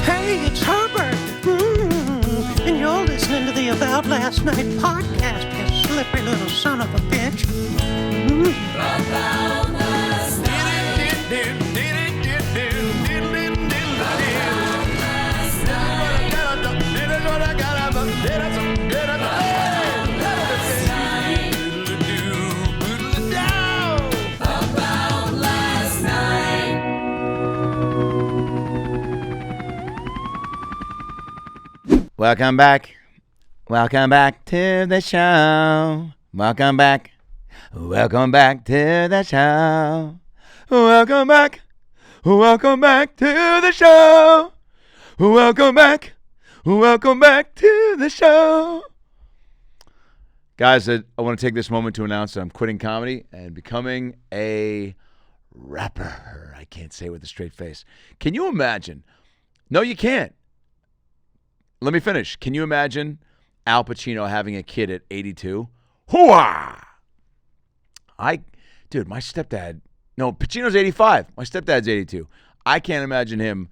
Hey, it's Herbert. And you're listening to the About Last Night podcast, you slippery little son of a bitch. About last night. Welcome back. Welcome back to the show. Welcome back. Welcome back to the show. Welcome back. Welcome back to the show. Welcome back. Welcome back to the show. Guys, I want to take this moment to announce that I'm quitting comedy and becoming a rapper. I can't say it with a straight face. Can you imagine? No, you can't. Let me finish. Can you imagine Al Pacino having a kid at 82? Hooah! Dude, my stepdad, no, Pacino's 85. My stepdad's 82. I can't imagine him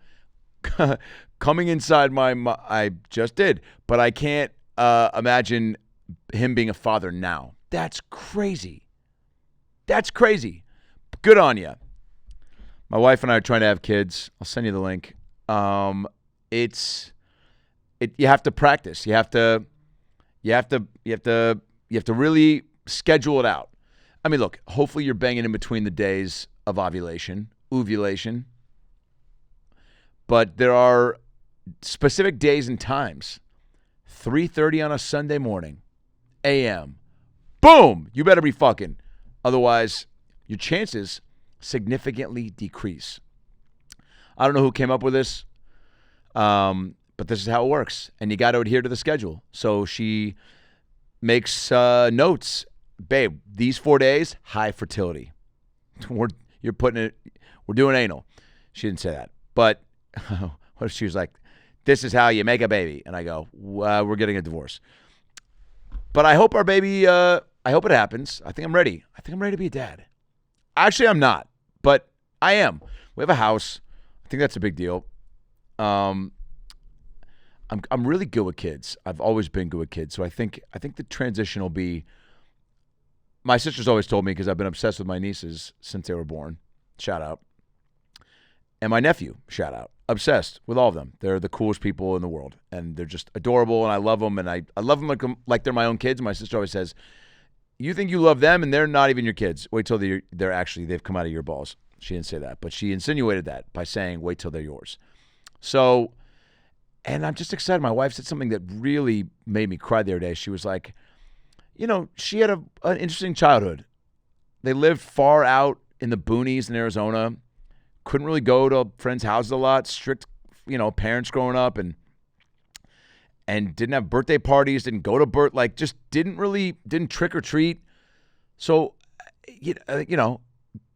coming inside I just did, but I can't imagine him being a father now. That's crazy. That's crazy. Good on you. My wife and I are trying to have kids. I'll send you the link. You have to practice. You have to really schedule it out. I mean, look, hopefully you're banging in between the days of ovulation. But there are specific days and times. 3:30 on a Sunday morning, a.m. Boom! You better be fucking. Otherwise, your chances significantly decrease. I don't know who came up with this. But this is how it works, and you got to adhere to the schedule. So she makes notes. Babe, these 4 days, high fertility. We're doing anal. She didn't say that. But what if she was like, this is how you make a baby? And I go, we're getting a divorce. But I hope our baby, I hope it happens. I think I'm ready. I think I'm ready to be a dad. Actually, I'm not, but I am. We have a house. I think that's a big deal. I'm really good with kids. I've always been good with kids. So I think the transition will be, my sister's always told me, because I've been obsessed with my nieces since they were born. Shout out. And my nephew, shout out. Obsessed with all of them. They're the coolest people in the world. And they're just adorable, and I love them. And I love them like they're my own kids. My sister always says, you think you love them and they're not even your kids. Wait till they've come out of your balls. She didn't say that, but she insinuated that by saying, wait till they're yours. So, and I'm just excited. My wife said something that really made me cry the other day. She was like, she had an interesting childhood. They lived far out in the boonies in Arizona. Couldn't really go to friends' houses a lot. Strict, parents growing up, and didn't have birthday parties. Didn't go to just didn't trick or treat. So,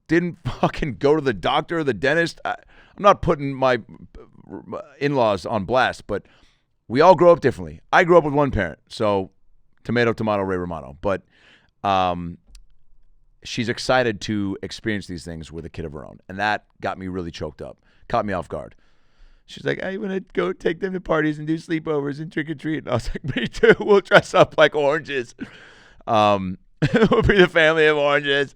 didn't fucking go to the doctor or the dentist. I'm not putting my in-laws on blast, but we all grow up differently. I grew up with one parent, so tomato, Ray Romano. But she's excited to experience these things with a kid of her own, and that got me really choked up, caught me off guard. She's like, I want to go take them to parties and do sleepovers and trick-or-treat. And I was like, me too. We'll dress up like oranges. We'll be the family of oranges.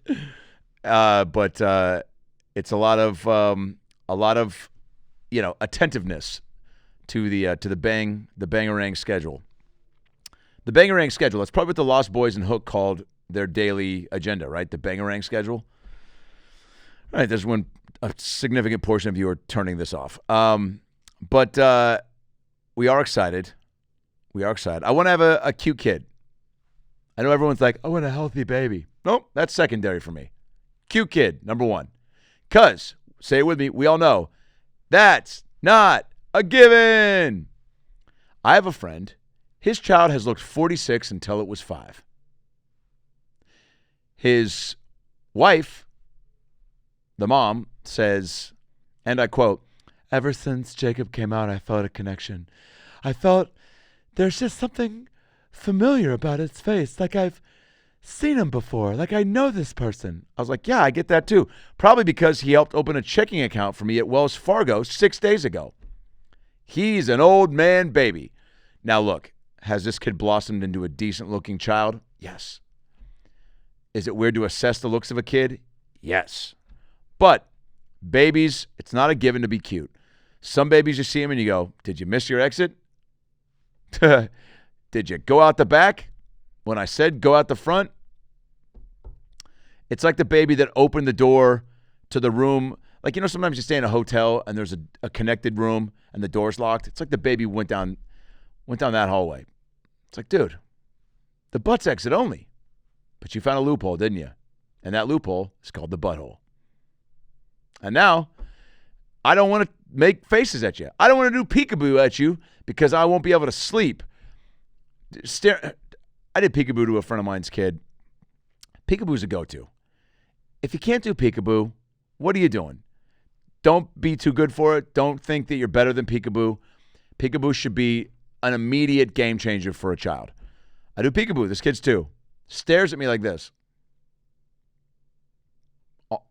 But it's a lot of attentiveness to the Bangarang schedule. The Bangarang schedule. That's probably what the Lost Boys and Hook called their daily agenda, right? The Bangarang schedule. All right, there's a significant portion of you are turning this off. But we are excited. I want to have a cute kid. I know everyone's like, I want a healthy baby. Nope, that's secondary for me. Cute kid, number one. Because, say it with me, we all know, that's not a given. I have a friend. His child has looked 46 until it was 5. His wife, the mom, says, and I quote, ever since Jacob came out, I felt a connection. I felt there's just something familiar about his face, like I've seen him before, like I know this person. I was like, yeah, I get that too. Probably because he helped open a checking account for me at Wells Fargo 6 days ago. He's an old man baby. Now, look, has this kid blossomed into a decent-looking child? Yes. Is it weird to assess the looks of a kid? Yes. But babies, it's not a given to be cute. Some babies, you see them and you go, did you miss your exit? Did you go out the back when I said go out the front? It's like the baby that opened the door to the room. Like, you know, sometimes you stay in a hotel and there's a connected room and the door's locked. It's like the baby went down that hallway. It's like, dude, the butt's exit only. But you found a loophole, didn't you? And that loophole is called the butthole. And now, I don't want to make faces at you. I don't want to do peekaboo at you because I won't be able to sleep. I did peekaboo to a friend of mine's kid. Peekaboo's a go-to. If you can't do peekaboo, what are you doing? Don't be too good for it. Don't think that you're better than peekaboo. Peekaboo should be an immediate game changer for a child. I do peekaboo. This kid's too. Stares at me like this.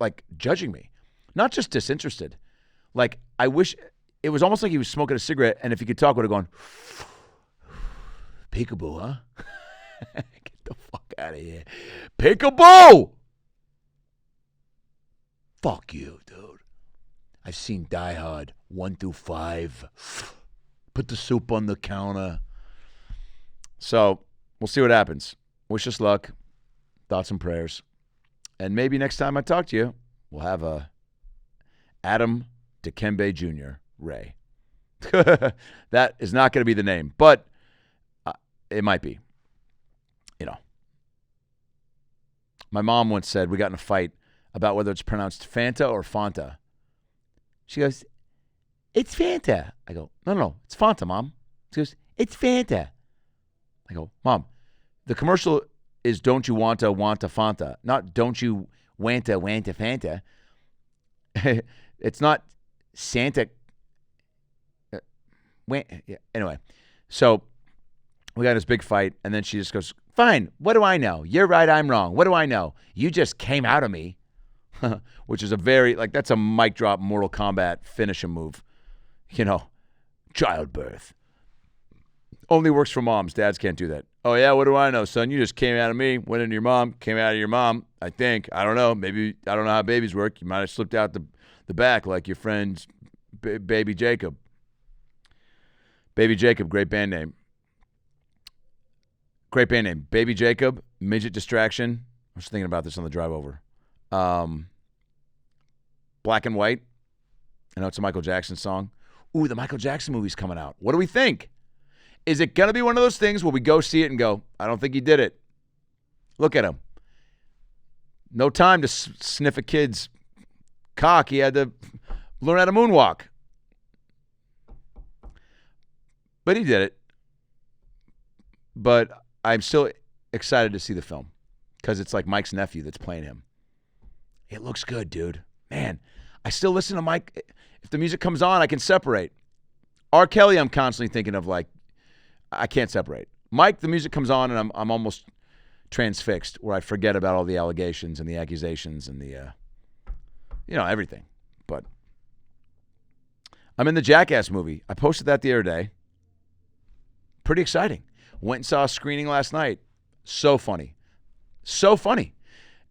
Like judging me. Not just disinterested. Like, I wish, it was almost like he was smoking a cigarette, and if he could talk, would have gone, peekaboo, huh? Get the fuck out of here. Peekaboo! Fuck you, dude. I've seen Die Hard 1 through 5. Put the soup on the counter. So, we'll see what happens. Wish us luck. Thoughts and prayers. And maybe next time I talk to you, we'll have a Adam Dikembe Jr. Ray. That is not going to be the name, but it might be. You know. My mom once said we got in a fight about whether it's pronounced Fanta or Fanta. She goes, it's Fanta. I go, no, it's Fanta, Mom. She goes, it's Fanta. I go, Mom, the commercial is don't you wanta Fanta, not don't you wanta Fanta. It's not Santa. Anyway, so we got this big fight, and then she just goes, fine, what do I know? You're right, I'm wrong. What do I know? You just came out of me. Which is a very, like, that's a mic drop Mortal Kombat finishing move. You know, childbirth. Only works for moms. Dads can't do that. Oh, yeah, what do I know, son? You just came out of me, went into your mom, came out of your mom, I think. I don't know. Maybe, I don't know how babies work. You might have slipped out the back like your friend's Baby Jacob. Baby Jacob, great band name. Great band name. Baby Jacob, Midget Distraction. I was thinking about this on the drive over. Black and White. I know it's a Michael Jackson song. Ooh, the Michael Jackson movie's coming out. What do we think? Is it going to be one of those things where we go see it and go, I don't think he did it. Look at him. No time to sniff a kid's cock. He had to learn how to moonwalk. But he did it. But I'm still excited to see the film because it's like Mike's nephew that's playing him. It looks good, dude. Man, I still listen to Mike. If the music comes on, I can separate. R. Kelly, I'm constantly thinking of like, I can't separate. Mike, the music comes on, and I'm almost transfixed, where I forget about all the allegations and the accusations and the, everything. But I'm in the Jackass movie. I posted that the other day. Pretty exciting. Went and saw a screening last night. So funny. So funny.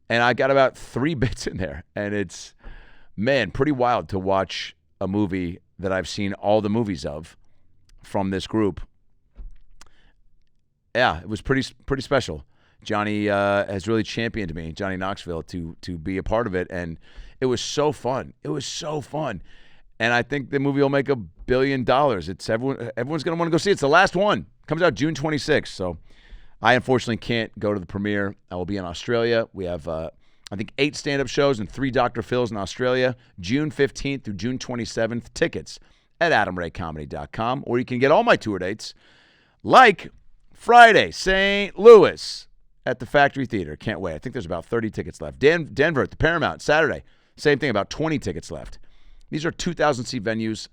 And I got about 3 bits in there. And it's, man, pretty wild to watch a movie that I've seen all the movies of from this group. Yeah, it was pretty special. Johnny has really championed me, Johnny Knoxville, to be a part of it. And it was so fun. It was so fun. And I think the movie will make $1 billion. It's everyone's going to want to go see it. It's the last one. Comes out June 26th. So I unfortunately can't go to the premiere. I will be in Australia. We have, I think, 8 stand-up shows and 3 Dr. Phil's in Australia, June 15th through June 27th. Tickets at adamraycomedy.com, or you can get all my tour dates, like Friday, St. Louis at the Factory Theater. Can't wait. I think there's about 30 tickets left. Denver at the Paramount, Saturday. Same thing, about 20 tickets left. These are 2,000-seat venues.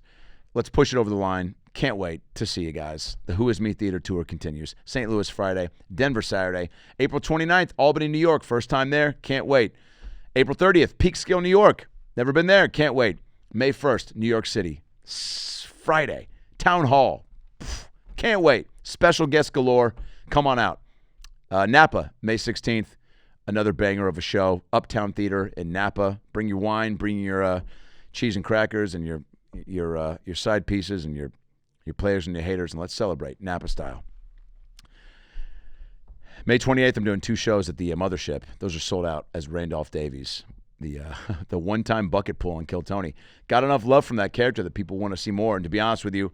Let's push it over the line. Can't wait to see you guys. The Who Is Me Theater Tour continues. St. Louis Friday, Denver Saturday. April 29th, Albany, New York. First time there. Can't wait. April 30th, Peekskill, New York. Never been there. Can't wait. May 1st, New York City. Friday. Town Hall. Can't wait. Special guest galore. Come on out. Napa, May 16th. Another banger of a show. Uptown Theater in Napa. Bring your wine. Bring your cheese and crackers and your side pieces and your players and your haters, and let's celebrate Napa style. May 28th, I'm doing 2 shows at the Mothership. Those are sold out as Randolph Davies, the one-time bucket pull on Kill Tony. Got enough love from that character that people want to see more. And to be honest with you,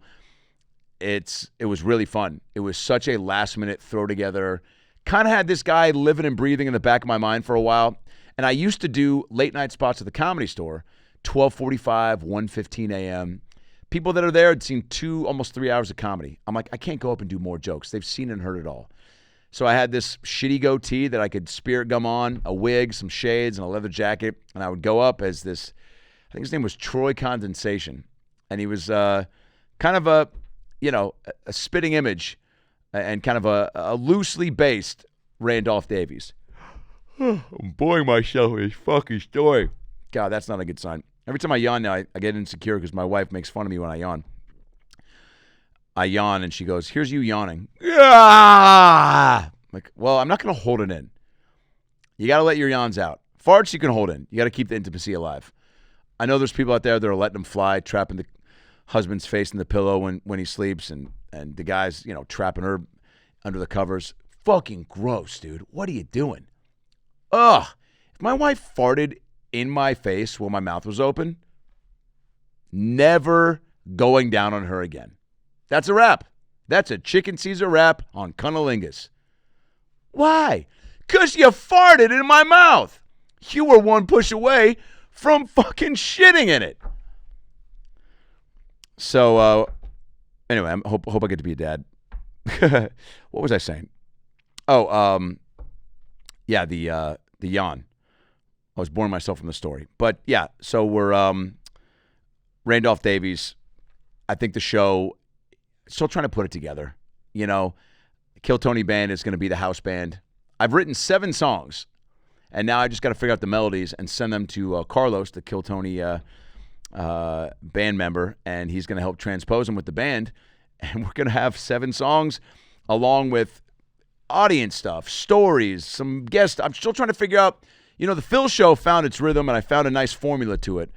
it was really fun. It was such a last-minute throw-together. Kind of had this guy living and breathing in the back of my mind for a while. And I used to do late-night spots at the Comedy Store, 12:45, 1:15 a.m. People that are there had seen almost 3 hours of comedy. I'm like, I can't go up and do more jokes. They've seen and heard it all. So I had this shitty goatee that I could spirit gum on, a wig, some shades, and a leather jacket. And I would go up as this, I think his name was Troy Condensation. And he was kind of a spitting image and kind of a loosely based Randolph Davies. I'm boring myself with this fucking story. God, that's not a good sign. Every time I yawn now, I get insecure because my wife makes fun of me when I yawn. I yawn, and she goes, here's you yawning. Ah! Like, well, I'm not going to hold it in. You got to let your yawns out. Farts you can hold in. You got to keep the intimacy alive. I know there's people out there that are letting them fly, trapping the husband's face in the pillow when he sleeps, and the guy's, trapping her under the covers. Fucking gross, dude. What are you doing? Ugh. If my wife farted in my face while my mouth was open, never going down on her again. That's a wrap. That's a chicken Caesar wrap on cunnilingus. Why? Because you farted in my mouth. You were one push away from fucking shitting in it. So, anyway, I hope I get to be a dad. What was I saying? Oh, yeah, the yawn. I was boring myself from the story. But, yeah, so we're Randolph Davies. I think the show, still trying to put it together. Kill Tony Band is going to be the house band. I've written 7 songs, and now I just got to figure out the melodies and send them to Carlos, the Kill Tony band member, and he's going to help transpose them with the band. And we're going to have 7 songs along with audience stuff, stories, some guests. I'm still trying to figure out, the Phil show found its rhythm, and I found a nice formula to it.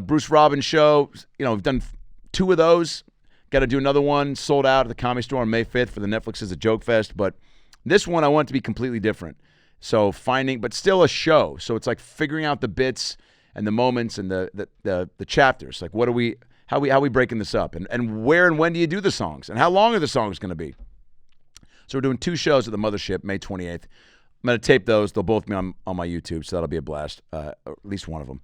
Bruce Robbins show, we've done 2 of those. Got to do another one, sold out at the Comedy Store on May 5th for the Netflix as a Joke Fest. But this one I want it to be completely different. So but still a show. So it's like figuring out the bits and the moments and the chapters. Like how we breaking this up? And where and when do you do the songs? And how long are the songs going to be? So we're doing 2 shows at the Mothership, May 28th. I'm going to tape those. They'll both be on my YouTube, so that'll be a blast, or at least one of them.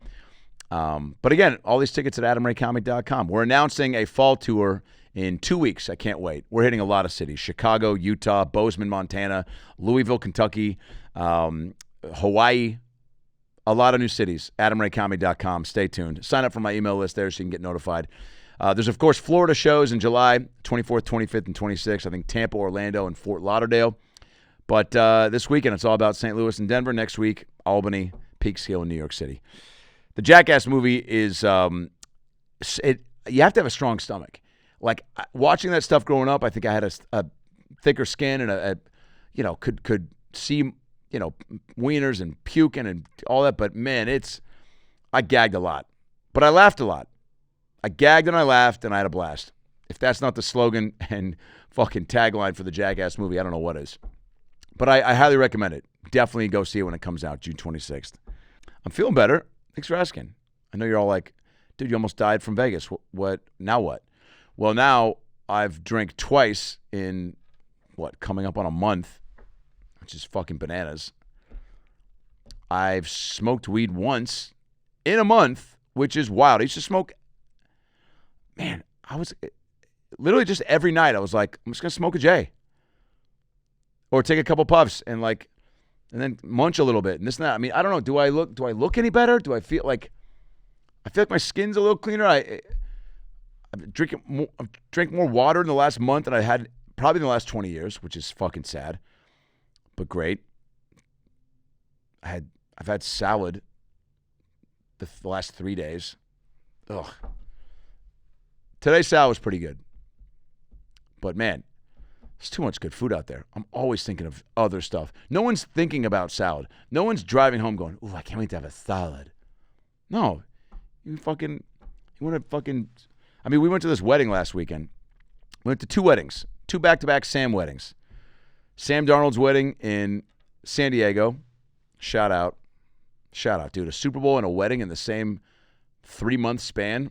But again, all these tickets at adamraycomic.com. We're announcing a fall tour in 2 weeks. I can't wait. We're hitting a lot of cities: Chicago, Utah, Bozeman, Montana, Louisville, Kentucky, Hawaii. A lot of new cities. adamraycomic.com. Stay tuned. Sign up for my email list there so you can get notified. There's, of course, Florida shows in July, 24th, 25th, and 26th. I think Tampa, Orlando, and Fort Lauderdale. But this weekend, it's all about St. Louis and Denver. Next week, Albany, Peekskill, and New York City. The Jackass movie is, you have to have a strong stomach. Like, watching that stuff growing up, I think I had a thicker skin and could see, wieners and puking and all that. But, man, I gagged a lot. But I laughed a lot. I gagged and I laughed and I had a blast. If that's not the slogan and fucking tagline for the Jackass movie, I don't know what is. But I highly recommend it. Definitely go see it when it comes out, June 26th. I'm feeling better. Thanks for asking. I know you're all like, dude, you almost died from Vegas. What? Now what? Well, now I've drank twice in, coming up on a month, which is fucking bananas. I've smoked weed once in a month, which is wild. I used to smoke, man, I was literally just every night I was like, I'm just going to smoke a J. Or take a couple puffs and then munch a little bit and this and that. I mean, I don't know. Do I look any better? Do I feel like my skin's a little cleaner? I've drank more water in the last month than I had probably in the last 20 years, which is fucking sad, but great. I've had salad the last 3 days. Ugh. Today's salad was pretty good. But, man, there's too much good food out there. I'm always thinking of other stuff. No one's thinking about salad. No one's driving home going, ooh, I can't wait to have a salad. No. You want to fucking, I mean, we went to this wedding last weekend. We went to 2 weddings, 2 back-to-back Sam weddings. Sam Darnold's wedding in San Diego. Shout out, dude. A Super Bowl and a wedding in the same 3-month span.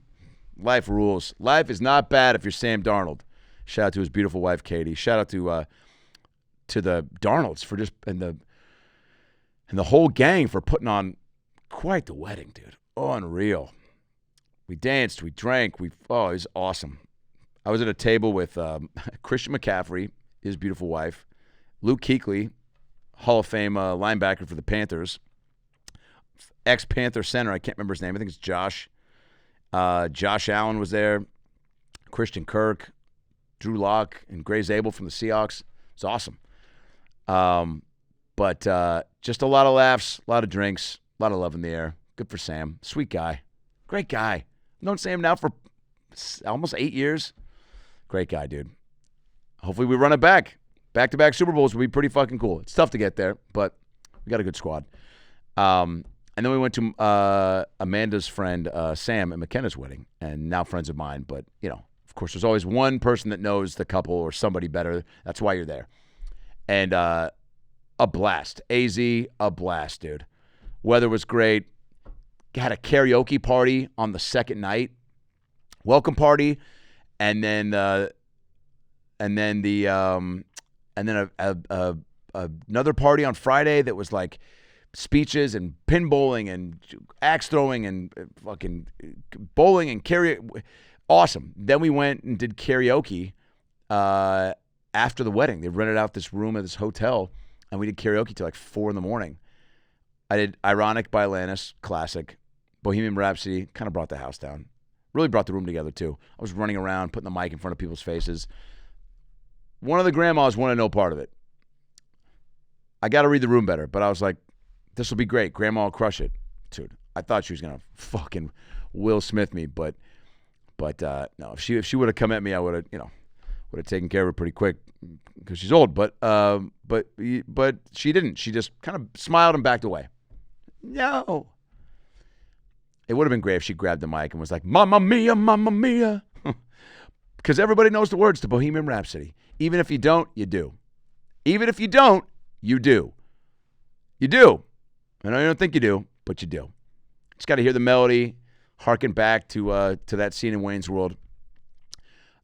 Life rules. Life is not bad if you're Sam Darnold. Shout out to his beautiful wife, Katie. Shout out to the Darnolds for just and the whole gang for putting on quite the wedding, dude. Unreal. We danced, we drank, it was awesome. I was at a table with Christian McCaffrey, his beautiful wife, Luke Kuechly, Hall of Fame linebacker for the Panthers, ex-Panther center, I can't remember his name, I think it's Josh. Josh Allen was there, Christian Kirk, Drew Lock, and Gray Zabel from the Seahawks. It's awesome. But just a lot of laughs, a lot of drinks, a lot of love in the air. Good for Sam. Sweet guy. Great guy. I've known Sam now for almost 8 years. Great guy, dude. Hopefully we run it back. Back-to-back Super Bowls would be pretty fucking cool. It's tough to get there, but we got a good squad. And then we went to Amanda's friend Sam at McKenna's wedding, and now friends of mine. But, of course, there's always one person that knows the couple or somebody better. That's why you're there. And a blast. AZ, a blast, dude. Weather was great. Had a karaoke party on the second night. Welcome party. And then another party on Friday that was like speeches and pinballing and axe throwing and fucking bowling and karaoke. Awesome. Then we went and did karaoke after the wedding. They rented out this room at this hotel, and we did karaoke till like 4 a.m. I did Ironic by Alanis, classic. Bohemian Rhapsody, kind of brought the house down. Really brought the room together, too. I was running around, putting the mic in front of people's faces. One of the grandmas wanted no part of it. I got to read the room better, but I was like, this will be great. Grandma will crush it. Dude, I thought she was going to fucking Will Smith me, but no, if she would have come at me, I would have taken care of her pretty quick because she's old. But she didn't. She just kind of smiled and backed away. No. It would have been great if she grabbed the mic and was like, Mamma Mia, Mamma Mia. Because everybody knows the words to Bohemian Rhapsody. Even if you don't, you do. Even if you don't, you do. You do. I know you don't think you do, but you do. Just got to hear the melody, harken back to that scene in Wayne's World.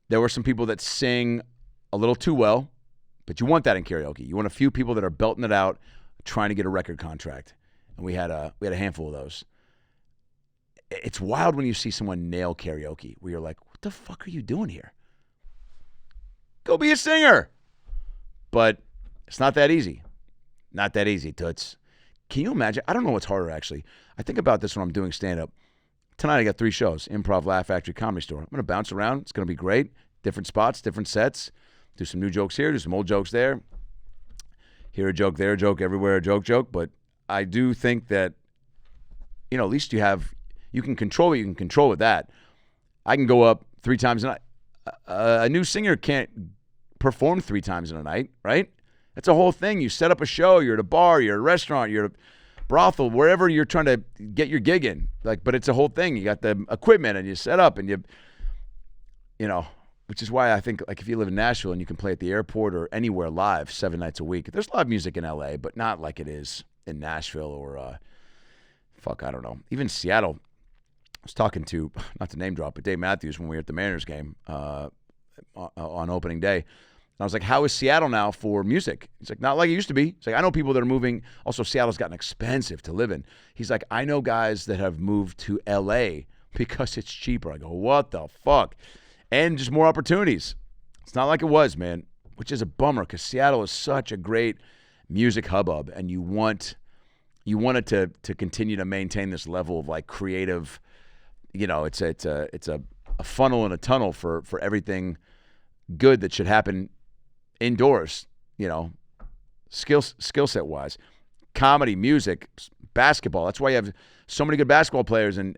There were some people that sing a little too well, but you want that in karaoke. You want a few people that are belting it out, trying to get a record contract. And we had a handful of those. It's wild when you see someone nail karaoke, where you're like, what the fuck are you doing here? Go be a singer. But it's not that easy. Not that easy, toots. Can you imagine? I don't know what's harder, actually. I think about this when I'm doing stand-up. Tonight I got 3 shows, Improv, Laugh Factory, Comedy Store. I'm going to bounce around. It's going to be great. Different spots, different sets. Do some new jokes here, do some old jokes there. Here a joke, there a joke, everywhere a joke. But I do think that, at least you can control it. You can control with that. I can go up 3 times a night. A new singer can't perform 3 times in a night, right? That's a whole thing. You set up a show. You're at a bar. You're at a restaurant. You're at a brothel, wherever you're trying to get your gig in. But it's a whole thing. You got the equipment and you set up and which is why I think if you live in Nashville and you can play at the airport or anywhere live 7 nights a week. There's live music in LA, but not like it is in Nashville or I don't know. Even Seattle. I was talking to, not to name drop, but Dave Matthews when we were at the Mariners game on opening day. And I was like, how is Seattle now for music? He's like, not like it used to be. He's like, I know people that are moving. Also, Seattle's gotten expensive to live in. He's like, I know guys that have moved to L.A. because it's cheaper. I go, what the fuck? And just more opportunities. It's not like it was, man, which is a bummer because Seattle is such a great music hubbub, and you want it to continue to maintain this level of like creative. It's a funnel and a tunnel for everything good that should happen indoors, skill set wise. Comedy, music, basketball. That's why you have so many good basketball players, and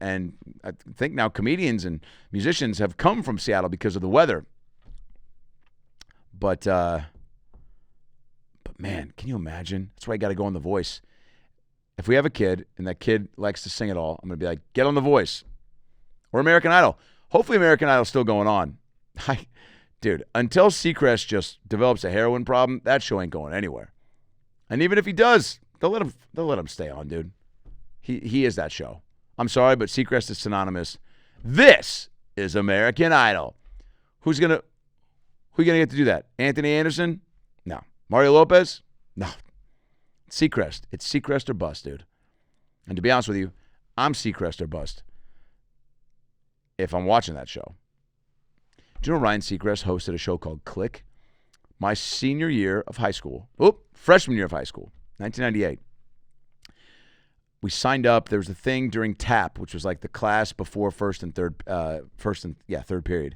I think now comedians and musicians have come from Seattle because of the weather. But man, can you imagine? That's why you got to go on The Voice. If we have a kid and that kid likes to sing it all, I'm going to be like, get on The Voice or American Idol. Hopefully American Idol's still going on. Dude, until Seacrest just develops a heroin problem, that show ain't going anywhere. And even if he does, they'll let him stay on, dude. He is that show. I'm sorry, but Seacrest is synonymous. This is American Idol. Who you gonna get to do that? Anthony Anderson? No. Mario Lopez? No. Seacrest. It's Seacrest or bust, dude. And to be honest with you, I'm Seacrest or bust if I'm watching that show. Do you know Ryan Seacrest hosted a show called Click? My senior year of high school. Freshman year of high school, 1998. We signed up. There was a thing during TAP, which was like the class before third period.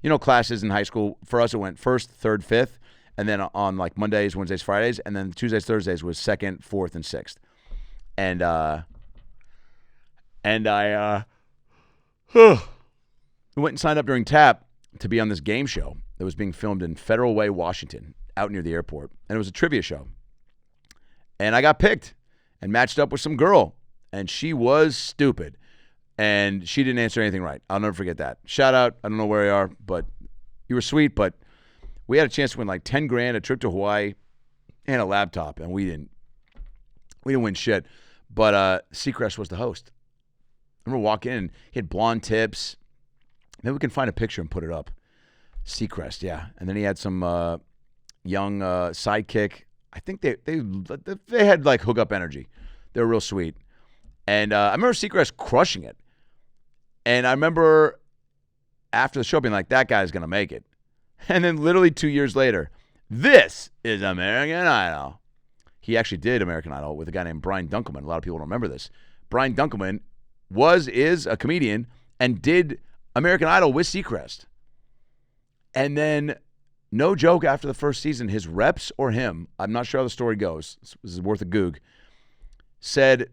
You know, classes in high school, for us it went first, third, fifth, and then on like Mondays, Wednesdays, Fridays, and then Tuesdays, Thursdays was second, fourth, and sixth. And I went and signed up during TAP to be on this game show that was being filmed in Federal Way, Washington, out near the airport. And it was a trivia show. And I got picked and matched up with some girl. And she was stupid. And she didn't answer anything right. I'll never forget that. Shout out. I don't know where you are, but you were sweet. But we had a chance to win like 10 grand, a trip to Hawaii, and a laptop. And we didn't win shit. But Seacrest was the host. I remember walking in. He had blonde tips. Maybe we can find a picture and put it up. Seacrest, yeah. And then he had some young sidekick. I think they had like hookup energy. They were real sweet. And I remember Seacrest crushing it. And I remember after the show being like, that guy's going to make it. And then literally 2 years later, this is American Idol. He actually did American Idol with a guy named Brian Dunkelman. A lot of people don't remember this. Brian Dunkelman is a comedian and did American Idol with Seacrest. And then, no joke, after the first season, his reps or him, I'm not sure how the story goes, this is worth a goog, said,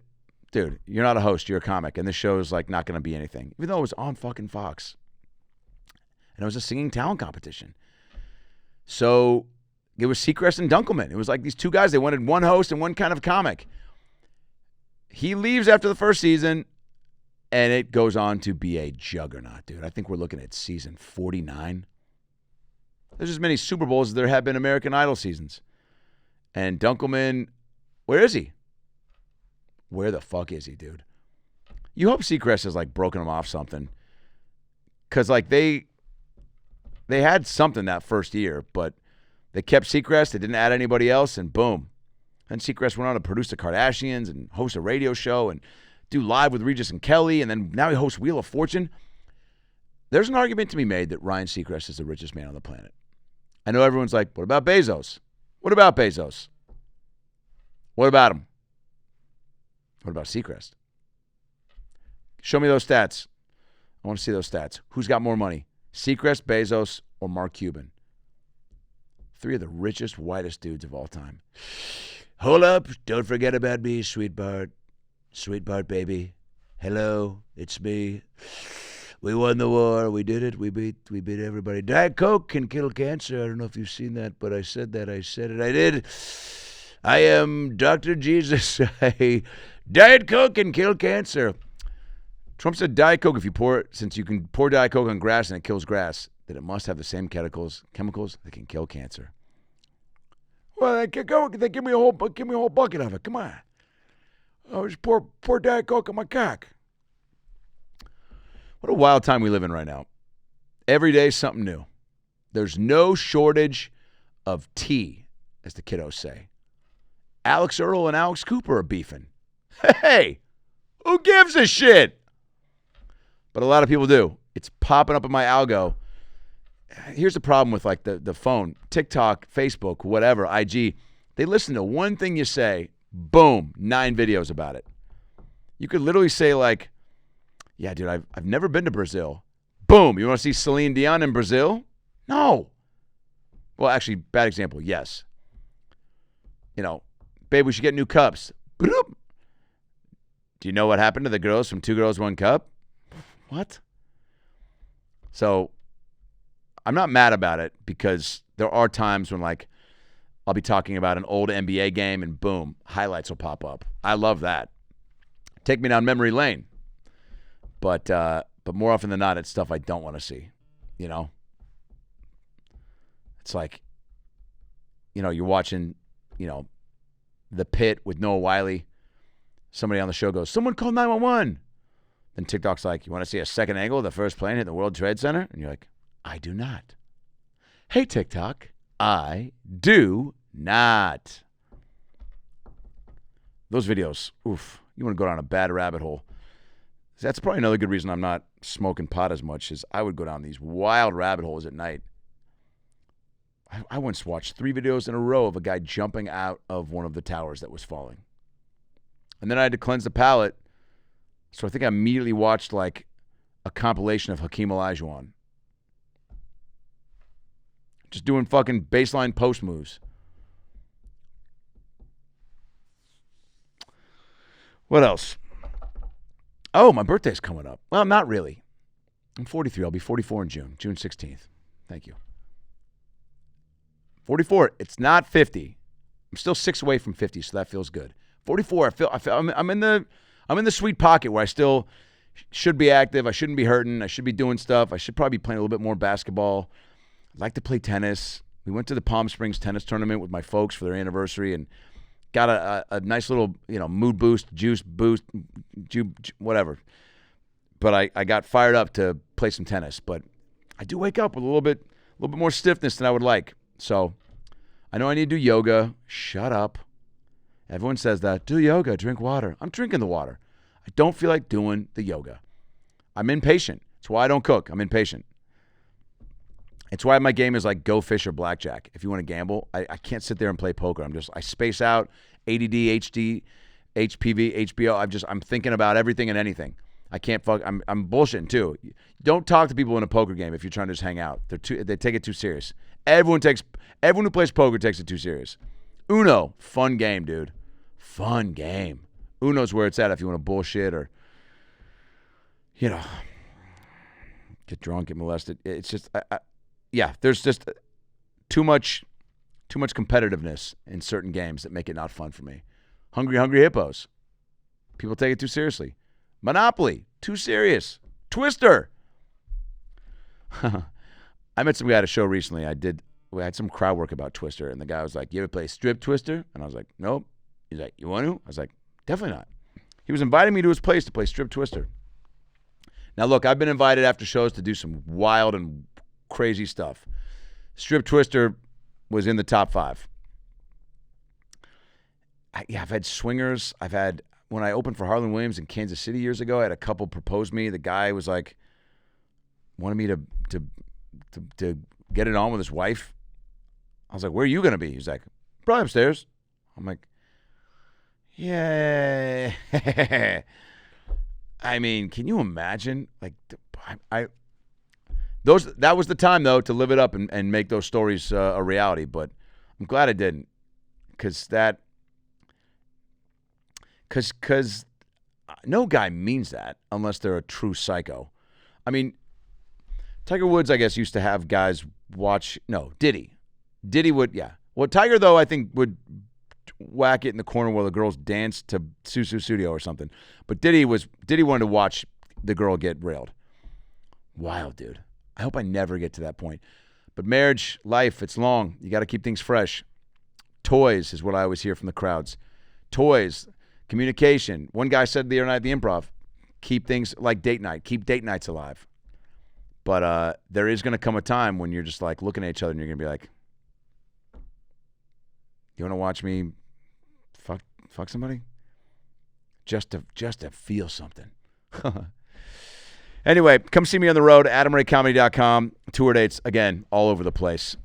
dude, you're not a host, you're a comic, and this show is like not going to be anything. Even though it was on fucking Fox. And it was a singing talent competition. So it was Seacrest and Dunkelman. It was like these two guys, they wanted one host and one kind of comic. He leaves after the first season, and it goes on to be a juggernaut, dude. I think we're looking at season 49. There's as many Super Bowls as there have been American Idol seasons. And Dunkelman, where is he? Where the fuck is he, dude? You hope Seacrest has, like, broken him off something. Because, like, they had something that first year, but they kept Seacrest. They didn't add anybody else, and boom. And Seacrest went on to produce the Kardashians and host a radio show and do Live with Regis and Kelly, and then now he hosts Wheel of Fortune. There's an argument to be made that Ryan Seacrest is the richest man on the planet. I know everyone's like, what about Bezos? What about Bezos? What about him? What about Seacrest? Show me those stats. I want to see those stats. Who's got more money? Seacrest, Bezos, or Mark Cuban? Three of the richest, whitest dudes of all time. Hold up. Don't forget about me, sweetheart. Sweetheart, baby. Hello, it's me. We won the war. We did it. We beat everybody. Diet Coke can kill cancer. I don't know if you've seen that, but I said that. I said it. I did. I am Dr. Jesus. Diet Coke can kill cancer. Trump said Diet Coke, since you can pour Diet Coke on grass and it kills grass, that it must have the same chemicals that can kill cancer. Well, they give me a whole bucket of it. Come on. Oh, just pour Diet Coke on my cock. What a wild time we live in right now. Every day, something new. There's no shortage of tea, as the kiddos say. Alex Earl and Alex Cooper are beefing. Hey, who gives a shit? But a lot of people do. It's popping up in my algo. Here's the problem with like the phone, TikTok, Facebook, whatever, IG. They listen to one thing you say, boom, 9 videos about it. You could literally say like, yeah, dude, I've never been to Brazil. Boom, you want to see Celine Dion in Brazil? No. Well, actually, bad example, yes. You know, babe, we should get new cups. Boop. Do you know what happened to the girls from Two Girls, One Cup? What? So I'm not mad about it because there are times when, like, I'll be talking about an old NBA game and boom, highlights will pop up. I love that. Take me down memory lane. But more often than not, it's stuff I don't want to see, you know? It's like, you know, you're watching, you know, The Pit with Noah Wiley. Somebody on the show goes, someone call 911. Then TikTok's like, you want to see a second angle of the first plane hit the World Trade Center? And you're like, I do not. Hey, TikTok, I do not. Those videos, oof, you want to go down a bad rabbit hole. That's probably another good reason I'm not smoking pot as much, is I would go down these wild rabbit holes at night. I once watched 3 videos in a row of a guy jumping out of one of the towers that was falling. And then I had to cleanse the palate, so I think I immediately watched like a compilation of Hakeem Olajuwon. Just doing fucking baseline post moves. What else? Oh, my birthday's coming up. Well, not really. I'm 43. I'll be 44 in June 16th. Thank you. 44. It's not 50. I'm still 6 away from 50, so that feels good. 44. I'm in the sweet pocket where I still should be active. I shouldn't be hurting. I should be doing stuff. I should probably be playing a little bit more basketball. I'd like to play tennis. We went to the Palm Springs tennis tournament with my folks for their anniversary and got a nice little, you know, mood boost, juice boost, whatever. But I got fired up to play some tennis. But I do wake up with a little bit more stiffness than I would like. So I know I need to do yoga. Shut up. Everyone says that. Do yoga, drink water. I'm drinking the water. I don't feel like doing the yoga. I'm impatient. That's why I don't cook. I'm impatient. It's why my game is like Go Fish or Blackjack. If you want to gamble, I can't sit there and play poker. I space out, ADD, HD, HPV, HBO. I'm thinking about everything and anything. I can't fuck. I'm bullshitting too. Don't talk to people in a poker game if you're trying to just hang out. They take it too serious. Everyone who plays poker takes it too serious. Uno, fun game, dude. Fun game. Uno's where it's at if you want to bullshit or, you know, get drunk, get molested. It's just, yeah, there's just too much competitiveness in certain games that make it not fun for me. Hungry Hippos. People take it too seriously. Monopoly, too serious. Twister. I met some guy at a show recently. We had some crowd work about Twister, and the guy was like, you ever play Strip Twister? And I was like, nope. He's like, you want to? I was like, definitely not. He was inviting me to his place to play Strip Twister. Now, look, I've been invited after shows to do some wild and crazy stuff. Strip Twister was in the top 5. I've had swingers. When I opened for Harlan Williams in Kansas City years ago, I had a couple propose me. The guy was like, wanted me to get it on with his wife. I was like, where are you going to be? He's like, probably upstairs. I'm like, yeah. I mean, can you imagine? Like, that was the time, though, to live it up and make those stories a reality. But I'm glad I didn't, because no guy means that unless they're a true psycho. I mean, Tiger Woods, I guess, used to have guys watch. No, Diddy would, yeah. Well, Tiger, though, I think would whack it in the corner while the girls dance to Susu Studio or something. But Diddy wanted to watch the girl get railed. Wild, dude. I hope I never get to that point. But marriage, life, it's long. You got to keep things fresh. Toys is what I always hear from the crowds. Toys, communication. One guy said the other night at the Improv, keep things like date night. Keep date nights alive. But there is going to come a time when you're just like looking at each other and you're going to be like, you want to watch me fuck somebody? Just to feel something. Anyway, come see me on the road, AdamRayComedy.com. Tour dates, again, all over the place.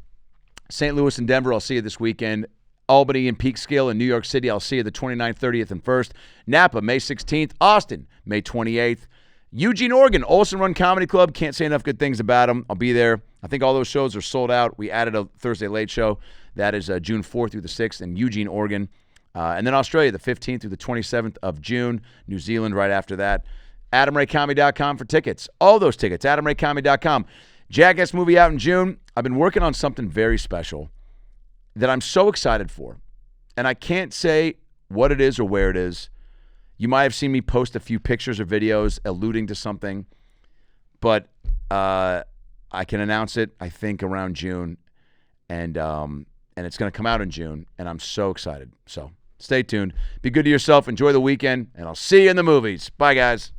St. Louis and Denver, I'll see you this weekend. Albany and Peekskill in New York City, I'll see you the 29th, 30th, and 1st. Napa, May 16th. Austin, May 28th. Eugene, Oregon, Olsen Run Comedy Club. Can't say enough good things about them. I'll be there. I think all those shows are sold out. We added a Thursday late show. That is June 4th through the 6th in Eugene, Oregon. And then Australia, the 15th through the 27th of June. New Zealand right after that. AdamRayComedy.com for tickets. All those tickets, AdamRayComedy.com. Jackass movie out in June. I've been working on something very special that I'm so excited for. And I can't say what it is or where it is. You might have seen me post a few pictures or videos alluding to something. But I can announce it, I think, around June. And it's going to come out in June. And I'm so excited. So stay tuned. Be good to yourself. Enjoy the weekend. And I'll see you in the movies. Bye, guys.